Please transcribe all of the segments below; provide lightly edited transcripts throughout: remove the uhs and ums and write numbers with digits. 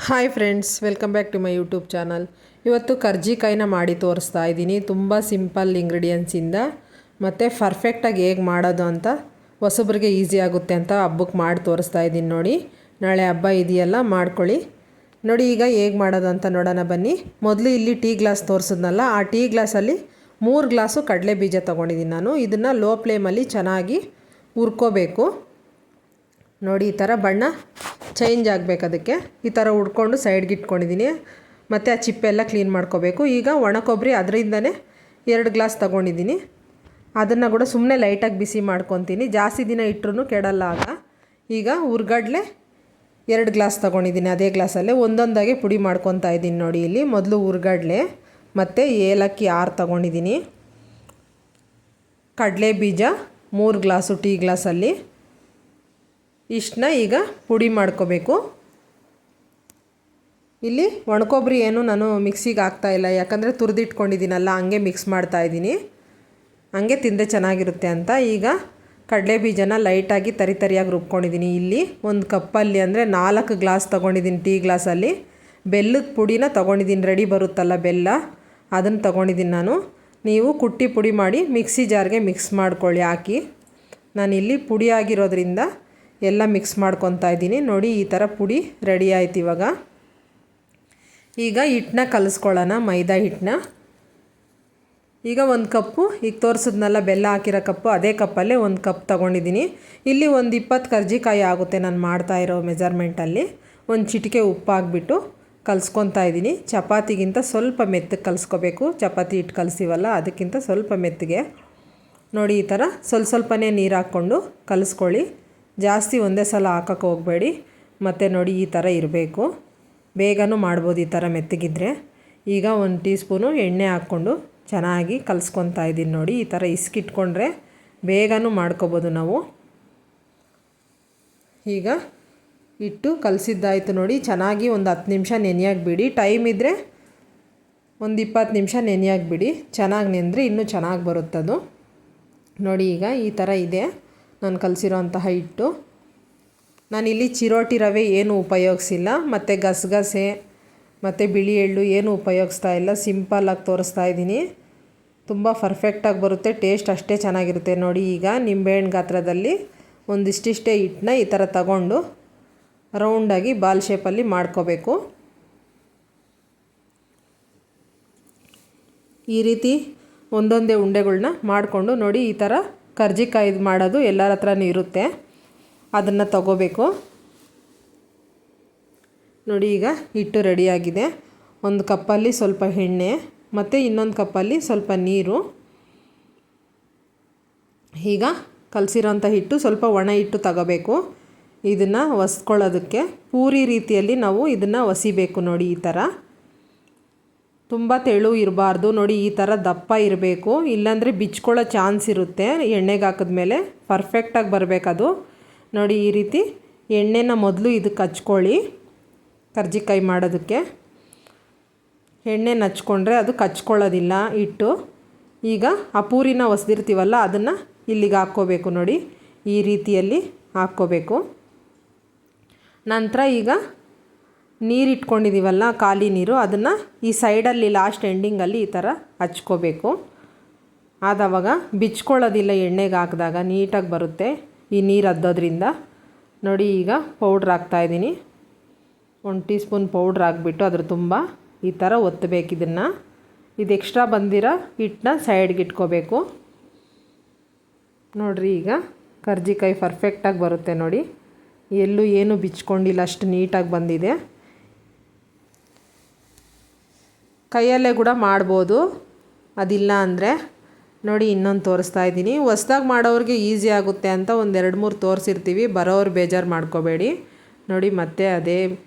Hi friends, welcome back to my YouTube channel. ಇವತ್ತು ಕರ್ಜಿಕಾಯಿನ ಮಾಡಿ ತೋರಿಸ್ತಾ ಇದ್ದೀನಿ. ತುಂಬ ಸಿಂಪಲ್ ಇಂಗ್ರೀಡಿಯೆಂಟ್ಸಿಂದ ಮತ್ತು ಪರ್ಫೆಕ್ಟಾಗಿ ಹೇಗೆ ಮಾಡೋದು ಅಂತ ಹೊಸಬ್ರಿಗೆ ಈಸಿ ಆಗುತ್ತೆ ಅಂತ ಹಬ್ಬಕ್ಕೆ ಮಾಡಿ ತೋರಿಸ್ತಾ ಇದ್ದೀನಿ. ನೋಡಿ, ನಾಳೆ ಹಬ್ಬ ಇದೆಯಲ್ಲ, ಮಾಡ್ಕೊಳ್ಳಿ. ನೋಡಿ ಈಗ ಹೇಗೆ ಮಾಡೋದು ಅಂತ ನೋಡೋಣ ಬನ್ನಿ. ಮೊದಲು ಇಲ್ಲಿ ಟೀ ಗ್ಲಾಸ್ ತೋರಿಸಿದ್ನಲ್ಲ, ಆ ಟೀ ಗ್ಲಾಸಲ್ಲಿ 3 ಗ್ಲಾಸು ಕಡಲೆ ಬೀಜ ತೊಗೊಂಡಿದ್ದೀನಿ ನಾನು. ಇದನ್ನು ಲೋ ಫ್ಲೇಮಲ್ಲಿ ಚೆನ್ನಾಗಿ ಹುರ್ಕೋಬೇಕು. ನೋಡಿ, ಈ ಥರ ಬಣ್ಣ ಚೇಂಜ್ ಆಗಬೇಕು. ಅದಕ್ಕೆ ಈ ಥರ ಹುಡ್ಕೊಂಡು ಸೈಡ್ಗೆ ಇಟ್ಕೊಂಡಿದ್ದೀನಿ. ಮತ್ತು ಆ ಚಿಪ್ಪೆಲ್ಲ ಕ್ಲೀನ್ ಮಾಡ್ಕೋಬೇಕು. ಈಗ ಒಣ ಕೊಬ್ಬರಿ ಅದರಿಂದನೇ 2 ಗ್ಲಾಸ್ ತೊಗೊಂಡಿದ್ದೀನಿ. ಅದನ್ನು ಕೂಡ ಸುಮ್ಮನೆ ಲೈಟಾಗಿ ಬಿಸಿ ಮಾಡ್ಕೊತೀನಿ. ಜಾಸ್ತಿ ದಿನ ಇಟ್ಟರೂ ಕೆಡಲ್ಲ ಆಗ. ಈಗ ಹುರ್ಗಡ್ಲೆ 2 ಗ್ಲಾಸ್ ತೊಗೊಂಡಿದ್ದೀನಿ. ಅದೇ ಗ್ಲಾಸಲ್ಲೇ ಒಂದೊಂದಾಗಿ ಪುಡಿ ಮಾಡ್ಕೊತಾ ಇದ್ದೀನಿ. ನೋಡಿ, ಇಲ್ಲಿ ಮೊದಲು ಹುರ್ಗಡ್ಲೆ ಮತ್ತು ಏಲಕ್ಕಿ 6 ತೊಗೊಂಡಿದ್ದೀನಿ. ಕಡಲೆ ಬೀಜ 3 ಗ್ಲಾಸು ಟೀ ಗ್ಲಾಸಲ್ಲಿ. ಇಷ್ಟನ್ನ ಈಗ ಪುಡಿ ಮಾಡ್ಕೋಬೇಕು. ಇಲ್ಲಿ ಒಣಕೊಬ್ಬರಿ ಏನು ನಾನು ಮಿಕ್ಸಿಗೆ ಹಾಕ್ತಾಯಿಲ್ಲ, ಯಾಕಂದರೆ ತುರಿದಿಟ್ಕೊಂಡಿದ್ದೀನಲ್ಲ, ಹಂಗೆ ಮಿಕ್ಸ್ ಮಾಡ್ತಾಯಿದ್ದೀನಿ. ಹಂಗೆ ತಿಂದರೆ ಚೆನ್ನಾಗಿರುತ್ತೆ ಅಂತ. ಈಗ ಕಡಲೆ ಬೀಜನ ಲೈಟಾಗಿ ತರಿಯಾಗಿ ರುಬ್ಕೊಂಡಿದ್ದೀನಿ. ಇಲ್ಲಿ 1 ಕಪ್ಪಲ್ಲಿ ಅಂದರೆ 4 ಗ್ಲಾಸ್ ತೊಗೊಂಡಿದ್ದೀನಿ ಟೀ ಗ್ಲಾಸಲ್ಲಿ. ಬೆಲ್ಲದ ಪುಡಿನ ತೊಗೊಂಡಿದ್ದೀನಿ, ರೆಡಿ ಬರುತ್ತಲ್ಲ ಬೆಲ್ಲ, ಅದನ್ನು ತೊಗೊಂಡಿದ್ದೀನಿ ನಾನು. ನೀವು ಕುಟ್ಟಿ ಪುಡಿ ಮಾಡಿ ಮಿಕ್ಸಿ ಜಾರ್ಗೆ ಮಿಕ್ಸ್ ಮಾಡ್ಕೊಳ್ಳಿ ಹಾಕಿ. ನಾನಿಲ್ಲಿ ಪುಡಿ ಆಗಿರೋದ್ರಿಂದ ಎಲ್ಲ ಮಿಕ್ಸ್ ಮಾಡ್ಕೊತಾ ಇದ್ದೀನಿ. ನೋಡಿ, ಈ ಥರ ಪುಡಿ ರೆಡಿ ಆಯ್ತು. ಇವಾಗ ಈಗ ಹಿಟ್ಟನ್ನ ಕಲಿಸ್ಕೊಳ್ಳೋಣ, ಮೈದಾ ಹಿಟ್ಟನ್ನ. ಈಗ 1 ಕಪ್ಪು, ಈಗ ತೋರಿಸಿದ್ನಲ್ಲ ಬೆಲ್ಲ ಹಾಕಿರೋ ಕಪ್ಪು, ಅದೇ ಕಪ್ಪಲ್ಲೇ 1 ಕಪ್ ತೊಗೊಂಡಿದ್ದೀನಿ. ಇಲ್ಲಿ ಒಂದು 20 ಕರ್ಜಿಕಾಯಿ ಆಗುತ್ತೆ ನಾನು ಮಾಡ್ತಾಯಿರೋ ಮೆಜರ್ಮೆಂಟಲ್ಲಿ. 1 ಚಿಟಿಕೆ ಉಪ್ಪು ಹಾಕ್ಬಿಟ್ಟು ಕಲಿಸ್ಕೊತಾ ಇದ್ದೀನಿ. ಚಪಾತಿಗಿಂತ ಸ್ವಲ್ಪ ಮೆತ್ತಗೆ ಕಲಿಸ್ಕೋಬೇಕು. ಚಪಾತಿ ಹಿಟ್ಟು ಕಲಿಸ್ತೀವಲ್ಲ, ಅದಕ್ಕಿಂತ ಸ್ವಲ್ಪ ಮೆತ್ತಗೆ. ನೋಡಿ, ಈ ಥರ ಸ್ವಲ್ಪನೇ ನೀರು ಹಾಕ್ಕೊಂಡು ಕಲಿಸ್ಕೊಳ್ಳಿ. ಜಾಸ್ತಿ ಒಂದೇ ಸಲ ಹಾಕೋಕ್ಕೆ ಹೋಗಬೇಡಿ. ಮತ್ತು ನೋಡಿ, ಈ ಥರ ಇರಬೇಕು. ಬೇಗನೂ ಮಾಡ್ಬೋದು ಈ ಥರ ಮೆತ್ತಗಿದ್ರೆ. ಈಗ 1 ಟೀ ಸ್ಪೂನು ಎಣ್ಣೆ ಹಾಕ್ಕೊಂಡು ಚೆನ್ನಾಗಿ ಕಲಿಸ್ಕೊತಾ ಇದ್ದೀನಿ. ನೋಡಿ, ಈ ಥರ ಇಸ್ಕಿಟ್ಕೊಂಡ್ರೆ ಬೇಗನೂ ಮಾಡ್ಕೊಬೋದು ನಾವು. ಈಗ ಹಿಟ್ಟು ಕಲಸಿದ್ದಾಯಿತು. ನೋಡಿ, ಚೆನ್ನಾಗಿ ಒಂದು 10 ನಿಮಿಷ ನೆನೆಯಾಗಿ ಬಿಡಿ. ಟೈಮ್ ಇದ್ದರೆ ಒಂದು 20 ನಿಮಿಷ ನೆನೆಯಾಗಿ ಬಿಡಿ. ಚೆನ್ನಾಗಿ ನೆಂದರೆ ಇನ್ನೂ ಚೆನ್ನಾಗಿ ಬರುತ್ತದು. ನೋಡಿ, ಈಗ ಈ ಥರ ಇದೆ ನಾನು ಕಲಸಿರೋಂತಹ ಹಿಟ್ಟು. ನಾನಿಲ್ಲಿ ಚಿರೋಟಿ ರವೆ ಏನು ಉಪಯೋಗಿಸಿಲ್ಲ, ಮತ್ತು ಗಸಗಸೆ ಮತ್ತು ಬಿಳಿ ಎಳ್ಳು ಏನು ಉಪಯೋಗಿಸ್ತಾ ಇಲ್ಲ. ಸಿಂಪಲ್ಲಾಗಿ ತೋರಿಸ್ತಾ ಇದ್ದೀನಿ. ತುಂಬ ಪರ್ಫೆಕ್ಟಾಗಿ ಬರುತ್ತೆ, ಟೇಸ್ಟ್ ಅಷ್ಟೇ ಚೆನ್ನಾಗಿರುತ್ತೆ. ನೋಡಿ, ಈಗ ನಿಂಬೆಹಣ್ಣು ಗಾತ್ರದಲ್ಲಿ ಒಂದಿಷ್ಟಿಷ್ಟೇ ಹಿಟ್ಟನ್ನ ಈ ಥರ ತಗೊಂಡು ರೌಂಡಾಗಿ ಬಾಲ್ ಶೇಪಲ್ಲಿ ಮಾಡ್ಕೋಬೇಕು. ಈ ರೀತಿ ಒಂದೊಂದೇ ಉಂಡೆಗಳನ್ನ ಮಾಡಿಕೊಂಡು ನೋಡಿ, ಈ ಥರ ಕರ್ಜಿಕಾಯಿ ಮಾಡೋದು ಎಲ್ಲರ ಹತ್ರನೂ ಇರುತ್ತೆ, ಅದನ್ನು ತಗೋಬೇಕು. ನೋಡಿ, ಈಗ ಹಿಟ್ಟು ರೆಡಿಯಾಗಿದೆ. 1 ಕಪ್ಪಲ್ಲಿ ಸ್ವಲ್ಪ ಎಣ್ಣೆ ಮತ್ತು ಇನ್ನೊಂದು ಕಪ್ಪಲ್ಲಿ ಸ್ವಲ್ಪ ನೀರು. ಈಗ ಕಲಸಿರೋಂಥ ಹಿಟ್ಟು ಸ್ವಲ್ಪ ಒಣ ಹಿಟ್ಟು ತಗೋಬೇಕು. ಇದನ್ನು ಒಸ್ಕೊಳ್ಳೋದಕ್ಕೆ ಪೂರಿ ರೀತಿಯಲ್ಲಿ ನಾವು ಇದನ್ನು ಒಸಿಬೇಕು. ನೋಡಿ, ಈ ಥರ ತುಂಬ ತೆಳು ಇರಬಾರ್ದು. ನೋಡಿ, ಈ ಥರ ದಪ್ಪ ಇರಬೇಕು, ಇಲ್ಲಾಂದರೆ ಬಿಚ್ಕೊಳ್ಳೋ ಚಾನ್ಸ್ ಇರುತ್ತೆ. ಎಣ್ಣೆಗೆ ಹಾಕಿದ್ಮೇಲೆ ಪರ್ಫೆಕ್ಟಾಗಿ ಬರಬೇಕದು. ನೋಡಿ, ಈ ರೀತಿ ಎಣ್ಣೆನ ಮೊದಲು ಇದಕ್ಕೆ ಹಚ್ಕೊಳ್ಳಿ. ಕರ್ಜಿಕಾಯಿ ಮಾಡೋದಕ್ಕೆ ಎಣ್ಣೆನ ಹಚ್ಕೊಂಡ್ರೆ ಅದು ಕಚ್ಕೊಳ್ಳೋದಿಲ್ಲ ಹಿಟ್ಟು. ಈಗ ಆ ಪೂರಿನ ಒಸ್ದಿರ್ತೀವಲ್ಲ, ಅದನ್ನು ಇಲ್ಲಿಗೆ ಹಾಕ್ಕೋಬೇಕು. ನೋಡಿ, ಈ ರೀತಿಯಲ್ಲಿ ಹಾಕ್ಕೋಬೇಕು. ನಂತರ ಈಗ ನೀರು ಇಟ್ಕೊಂಡಿದ್ದೀವಲ್ಲ, ಖಾಲಿ ನೀರು, ಅದನ್ನು ಈ ಸೈಡಲ್ಲಿ ಲಾಸ್ಟ್ ಎಂಡಿಂಗಲ್ಲಿ ಈ ಥರ ಹಚ್ಕೋಬೇಕು. ಆದವಾಗ ಬಿಚ್ಕೊಳ್ಳೋದಿಲ್ಲ. ಎಣ್ಣೆಗೆ ಹಾಕಿದಾಗ ನೀಟಾಗಿ ಬರುತ್ತೆ ಈ ನೀರು ಹದ್ದೋದ್ರಿಂದ. ನೋಡಿ, ಈಗ ಪೌಡ್ರ್ ಹಾಕ್ತಾಯಿದ್ದೀನಿ. 1 ಟೀ ಸ್ಪೂನ್ ಪೌಡ್ರ್ ಹಾಕ್ಬಿಟ್ಟು ಅದ್ರ ತುಂಬ ಈ ಥರ ಒತ್ತಬೇಕು. ಇದು ಎಕ್ಸ್ಟ್ರಾ ಬಂದಿರೋ ಹಿಟ್ಟನ್ನ ಸೈಡ್ಗೆ ಇಟ್ಕೋಬೇಕು. ನೋಡಿರಿ, ಈಗ ಕರ್ಜಿಕಾಯಿ ಪರ್ಫೆಕ್ಟಾಗಿ ಬರುತ್ತೆ. ನೋಡಿ, ಎಲ್ಲೂ ಏನು ಬಿಚ್ಕೊಂಡಿಲ್ಲ, ಅಷ್ಟು ನೀಟಾಗಿ ಬಂದಿದೆ. ಕೈಯಲ್ಲೇ ಕೂಡ ಮಾಡ್ಬೋದು, ಅದಿಲ್ಲ ಅಂದರೆ. ನೋಡಿ, ಇನ್ನೊಂದು ತೋರಿಸ್ತಾ ಇದ್ದೀನಿ. ಹೊಸ್ದಾಗಿ ಮಾಡೋರಿಗೆ ಈಸಿ ಆಗುತ್ತೆ ಅಂತ 1 2 3 ತೋರಿಸಿರ್ತೀವಿ. ಬರೋರು ಬೇಜಾರು ಮಾಡ್ಕೋಬೇಡಿ. ನೋಡಿ, ಮತ್ತೆ ಅದೇ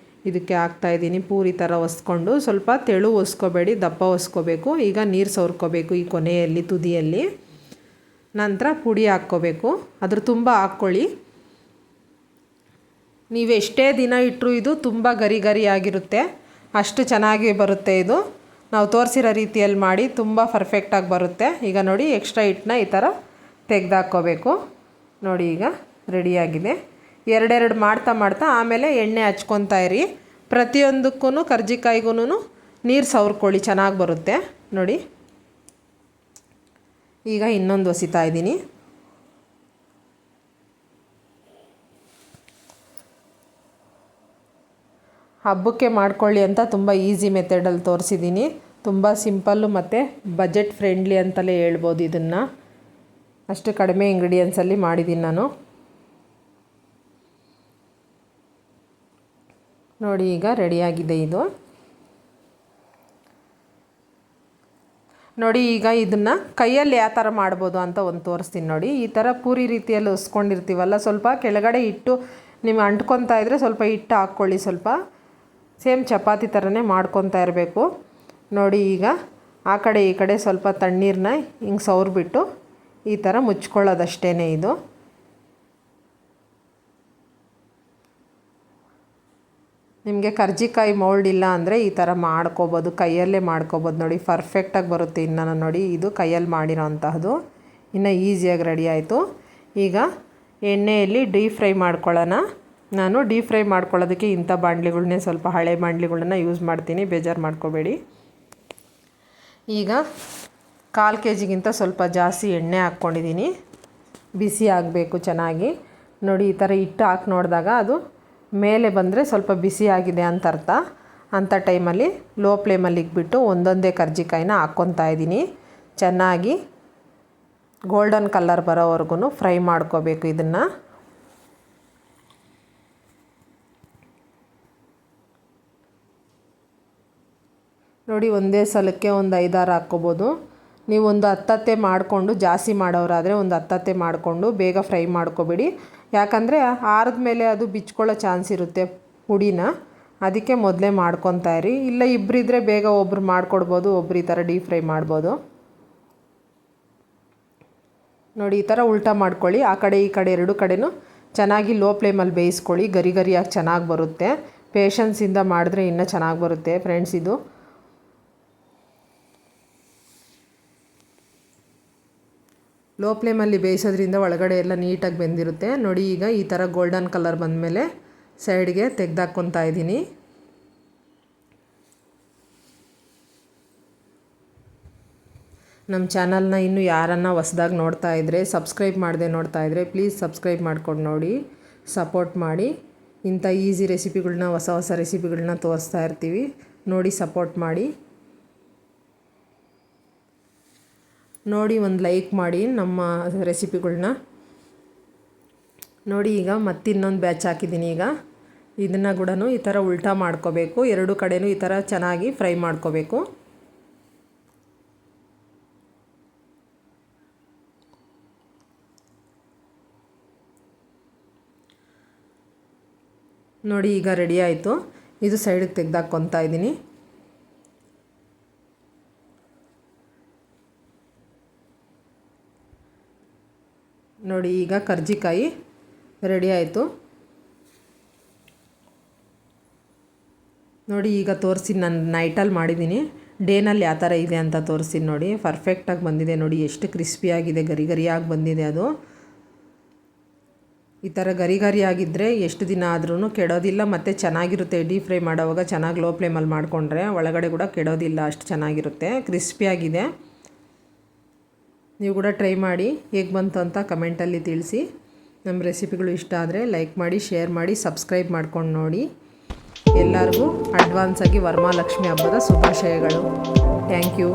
ಇದಕ್ಕೆ ಹಾಕ್ತಾಯಿದ್ದೀನಿ. ಪೂರಿ ಥರ ಒಸ್ಕೊಂಡು ಸ್ವಲ್ಪ ತೆಳು ಒಸ್ಕೋಬೇಡಿ, ದಪ್ಪ ಒಸ್ಕೋಬೇಕು. ಈಗ ನೀರು ಸವರ್ಕೋಬೇಕು ಈ ಕೊನೆಯಲ್ಲಿ, ತುದಿಯಲ್ಲಿ. ನಂತರ ಪುಡಿ ಹಾಕ್ಕೋಬೇಕು. ಅದ್ರ ತುಂಬ ಹಾಕ್ಕೊಳ್ಳಿ. ನೀವು ಎಷ್ಟೇ ದಿನ ಇಟ್ಟರು ಇದು ತುಂಬ ಗರಿ ಗರಿ ಆಗಿರುತ್ತೆ, ಅಷ್ಟು ಚೆನ್ನಾಗಿ ಬರುತ್ತೆ ಇದು. ನಾವು ತೋರಿಸಿರೋ ರೀತಿಯಲ್ಲಿ ಮಾಡಿ ತುಂಬ ಪರ್ಫೆಕ್ಟಾಗಿ ಬರುತ್ತೆ. ಈಗ ನೋಡಿ, ಎಕ್ಸ್ಟ್ರಾ ಹಿಟ್ಟನ್ನ ಈ ಥರ ತೆಗೆದಾಕ್ಕೋಬೇಕು. ನೋಡಿ, ಈಗ ರೆಡಿಯಾಗಿದೆ. 2 ಮಾಡ್ತಾ ಆಮೇಲೆ ಎಣ್ಣೆ ಹಚ್ಕೊತಾ ಇರಿ. ಪ್ರತಿಯೊಂದಕ್ಕೂ ಕರ್ಜಿಕಾಯಿಗೂ ನೀರು ಸವರ್ಕೊಳ್ಳಿ, ಚೆನ್ನಾಗಿ ಬರುತ್ತೆ ನೋಡಿ. ಈಗ ಇನ್ನೊಂದು ಹೊಸಿತಾ ಇದ್ದೀನಿ. ಹಬ್ಬಕ್ಕೆ ಮಾಡ್ಕೊಳ್ಳಿ ಅಂತ ತುಂಬ ಈಸಿ ಮೆಥಡಲ್ಲಿ ತೋರಿಸಿದ್ದೀನಿ. ತುಂಬ ಸಿಂಪಲ್ಲು ಮತ್ತು ಬಜೆಟ್ ಫ್ರೆಂಡ್ಲಿ ಅಂತಲೇ ಹೇಳ್ಬೋದು. ಇದನ್ನು ಅಷ್ಟು ಕಡಿಮೆ ಇಂಗ್ರೀಡಿಯೆಂಟ್ಸಲ್ಲಿ ಮಾಡಿದ್ದೀನಿ ನಾನು. ನೋಡಿ ಈಗ ರೆಡಿಯಾಗಿದೆ ಇದು. ನೋಡಿ ಈಗ ಇದನ್ನು ಕೈಯಲ್ಲಿ ಯಾವ ಥರ ಮಾಡ್ಬೋದು ಅಂತ ಒಂದು ತೋರಿಸ್ತೀನಿ ನೋಡಿ. ಈ ಥರ ಪೂರಿ ರೀತಿಯಲ್ಲಿ ಉಸ್ಕೊಂಡಿರ್ತೀವಲ್ಲ, ಸ್ವಲ್ಪ ಕೆಳಗಡೆ ಇಟ್ಟು ನಿಮ್ಗೆ ಅಂಟ್ಕೊತಾ ಇದ್ದರೆ ಸ್ವಲ್ಪ ಹಿಟ್ಟು ಹಾಕ್ಕೊಳ್ಳಿ. ಸ್ವಲ್ಪ ಸೇಮ್ ಚಪಾತಿ ಥರನೇ ಮಾಡ್ಕೊತಾ ಇರಬೇಕು ನೋಡಿ. ಈಗ ಆ ಕಡೆ ಈ ಕಡೆ ಸ್ವಲ್ಪ ತಣ್ಣೀರನ್ನ ಹಿಂಗೆ ಸವರ್ಬಿಟ್ಟು ಈ ಥರ ಮುಚ್ಕೊಳ್ಳೋದಷ್ಟೇ ಇದು. ನಿಮಗೆ ಕರ್ಜಿಕಾಯಿ ಮೌಲ್ಡ್ ಇಲ್ಲ ಅಂದರೆ ಈ ಥರ ಮಾಡ್ಕೋಬೋದು, ಕೈಯಲ್ಲೇ ಮಾಡ್ಕೋಬೋದು ನೋಡಿ. ಪರ್ಫೆಕ್ಟಾಗಿ ಬರುತ್ತೆ. ಇನ್ನು ನೋಡಿ ಇದು ಕೈಯಲ್ಲಿ ಮಾಡಿರೋ ಅಂತಹದ್ದು ಇನ್ನು ಈಸಿಯಾಗಿ ರೆಡಿ ಆಯಿತು. ಈಗ ಎಣ್ಣೆಯಲ್ಲಿ ಡೀಪ್ ಫ್ರೈ ಮಾಡ್ಕೊಳ್ಳೋಣ. ನಾನು ಡೀಪ್ ಫ್ರೈ ಮಾಡ್ಕೊಳ್ಳೋದಕ್ಕೆ ಇಂಥ ಬಾಣಲಿಗಳನ್ನೇ, ಸ್ವಲ್ಪ ಹಳೆ ಬಾಣಲಿಗಳನ್ನ ಯೂಸ್ ಮಾಡ್ತೀನಿ, ಬೇಜಾರು ಮಾಡ್ಕೋಬೇಡಿ. ಈಗ 1/4 kg ಸ್ವಲ್ಪ ಜಾಸ್ತಿ ಎಣ್ಣೆ ಹಾಕ್ಕೊಂಡಿದ್ದೀನಿ. ಬಿಸಿ ಆಗಬೇಕು ಚೆನ್ನಾಗಿ ನೋಡಿ. ಈ ಥರ ಹಿಟ್ಟು ಹಾಕಿ ನೋಡಿದಾಗ ಅದು ಮೇಲೆ ಬಂದರೆ ಸ್ವಲ್ಪ ಬಿಸಿ ಆಗಿದೆ ಅಂತ ಅರ್ಥ. ಅಂಥ ಟೈಮಲ್ಲಿ ಲೋ ಫ್ಲೇಮಲ್ಲಿ ಇಟ್ಬಿಟ್ಟು ಒಂದೊಂದೇ ಕರ್ಜಿಕಾಯಿನ ಹಾಕ್ಕೊತಾ ಇದ್ದೀನಿ. ಚೆನ್ನಾಗಿ ಗೋಲ್ಡನ್ ಕಲರ್ ಬರೋವರೆಗೂ ಫ್ರೈ ಮಾಡ್ಕೋಬೇಕು ಇದನ್ನು. ನೋಡಿ ಒಂದೇ ಸಲಕ್ಕೆ ಒಂದು 5-6 ಹಾಕ್ಕೋಬೋದು. ನೀವು ಒಂದು 10 ಮಾಡಿಕೊಂಡು, ಜಾಸ್ತಿ ಮಾಡೋರಾದರೆ ಒಂದು 10 ಮಾಡಿಕೊಂಡು ಬೇಗ ಫ್ರೈ ಮಾಡ್ಕೋಬೇಡಿ. ಯಾಕಂದರೆ ಆರಿದ ಮೇಲೆ ಅದು ಬಿಚ್ಕೊಳ್ಳೋ ಚಾನ್ಸ್ ಇರುತ್ತೆ ಪುಡಿನ. ಅದಕ್ಕೆ ಮೊದಲೇ ಮಾಡ್ಕೊತಾ ಇರಿ. ಇಲ್ಲ ಇಬ್ಬರಿದ್ರೆ ಬೇಗ ಒಬ್ರು ಮಾಡಿಕೊಡ್ಬೋದು, ಒಬ್ರು ಈ ಥರ ಡೀಪ್ ಫ್ರೈ ಮಾಡ್ಬೋದು ನೋಡಿ. ಈ ಥರ ಉಲ್ಟಾ ಮಾಡ್ಕೊಳ್ಳಿ. ಆ ಕಡೆ ಈ ಕಡೆ ಎರಡು ಕಡೆನೂ ಚೆನ್ನಾಗಿ ಲೋ ಫ್ಲೇಮಲ್ಲಿ ಬೇಯಿಸ್ಕೊಳ್ಳಿ. ಗರಿ ಗರಿಯಾಗಿ ಚೆನ್ನಾಗಿ ಬರುತ್ತೆ. ಪೇಷನ್ಸಿಂದ ಮಾಡಿದ್ರೆ ಇನ್ನೂ ಚೆನ್ನಾಗಿ ಬರುತ್ತೆ ಫ್ರೆಂಡ್ಸ್. ಇದು ಲೋ ಫ್ಲೇಮಲ್ಲಿ ಬೇಯಿಸೋದ್ರಿಂದ ಒಳಗಡೆ ಎಲ್ಲ ನೀಟಾಗಿ ಬೆಂದಿರುತ್ತೆ ನೋಡಿ. ಈಗ ಈ ಥರ ಗೋಲ್ಡನ್ ಕಲರ್ ಬಂದಮೇಲೆ ಸೈಡ್ಗೆ ತೆಗೆದಾಕ್ಕೊತಾ ಇದ್ದೀನಿ. ನಮ್ಮ ಚಾನಲ್ನ ಇನ್ನೂ ಯಾರನ್ನು ಹೊಸ್ದಾಗಿ ನೋಡ್ತಾ ಇದ್ದರೆ, ಸಬ್ಸ್ಕ್ರೈಬ್ ಮಾಡದೆ ನೋಡ್ತಾ ಇದ್ದರೆ ಪ್ಲೀಸ್ ಸಬ್ಸ್ಕ್ರೈಬ್ ಮಾಡ್ಕೊಂಡು ನೋಡಿ, ಸಪೋರ್ಟ್ ಮಾಡಿ. ಇಂಥ ಈಸಿ ರೆಸಿಪಿಗಳನ್ನ, ಹೊಸ ಹೊಸ ರೆಸಿಪಿಗಳನ್ನ ತೋರಿಸ್ತಾ ಇರ್ತೀವಿ ನೋಡಿ, ಸಪೋರ್ಟ್ ಮಾಡಿ ನೋಡಿ. ಒಂದು ಲೈಕ್ ಮಾಡಿ ನಮ್ಮ ರೆಸಿಪಿಗಳನ್ನ ನೋಡಿ. ಈಗ ಮತ್ತಿನ್ನೊಂದು ಬ್ಯಾಚ್ ಹಾಕಿದ್ದೀನಿ. ಈಗ ಇದನ್ನು ಕೂಡ ಈ ಥರ ಉಲ್ಟಾ ಮಾಡ್ಕೋಬೇಕು. ಎರಡು ಕಡೆನೂ ಈ ಥರ ಚೆನ್ನಾಗಿ ಫ್ರೈ ಮಾಡ್ಕೋಬೇಕು. ನೋಡಿ ಈಗ ರೆಡಿ ಆಯಿತು. ಇದು ಸೈಡಿಗೆ ತೆಗೆದಾಕ್ಕೊತಾ ಇದ್ದೀನಿ. ನೋಡಿ ಈಗ ಕರ್ಜಿಕಾಯಿ ರೆಡಿ ಆಯಿತು ನೋಡಿ. ಈಗ ತೋರಿಸಿ ನಾನು ನೈಟಲ್ಲಿ ಮಾಡಿದ್ದೀನಿ, ಡೇನಲ್ಲಿ ಯಾವ ಥರ ಇದೆ ಅಂತ ತೋರಿಸ್ತೀನಿ ನೋಡಿ. ಪರ್ಫೆಕ್ಟಾಗಿ ಬಂದಿದೆ ನೋಡಿ, ಎಷ್ಟು ಕ್ರಿಸ್ಪಿಯಾಗಿದೆ, ಗರಿ ಗರಿಯಾಗಿ ಬಂದಿದೆ. ಅದು ಈ ಥರ ಗರಿ ಗರಿಯಾಗಿದ್ದರೆ ಎಷ್ಟು ದಿನ ಆದ್ರೂ ಕೆಡೋದಿಲ್ಲ ಮತ್ತು ಚೆನ್ನಾಗಿರುತ್ತೆ. ಡೀಪ್ ಫ್ರೈ ಮಾಡೋವಾಗ ಚೆನ್ನಾಗಿ ಲೋ ಫ್ಲೇಮಲ್ಲಿ ಮಾಡಿಕೊಂಡ್ರೆ ಒಳಗಡೆ ಕೂಡ ಕೆಡೋದಿಲ್ಲ, ಅಷ್ಟು ಚೆನ್ನಾಗಿರುತ್ತೆ, ಕ್ರಿಸ್ಪಿಯಾಗಿದೆ. ನೀವು ಕೂಡ ಟ್ರೈ ಮಾಡಿ, ಹೇಗೆ ಬಂತು ಅಂತ ಕಮೆಂಟಲ್ಲಿ ತಿಳಿಸಿ. ನಮ್ಮ ರೆಸಿಪಿಗಳು ಇಷ್ಟ ಆದರೆ ಲೈಕ್ ಮಾಡಿ, ಶೇರ್ ಮಾಡಿ, ಸಬ್ಸ್ಕ್ರೈಬ್ ಮಾಡ್ಕೊಂಡು ನೋಡಿ. ಎಲ್ಲರಿಗೂ ಅಡ್ವಾನ್ಸಾಗಿ ವರಮಹಾಲಕ್ಷ್ಮಿ ಹಬ್ಬದ ಶುಭಾಶಯಗಳು. Thank you.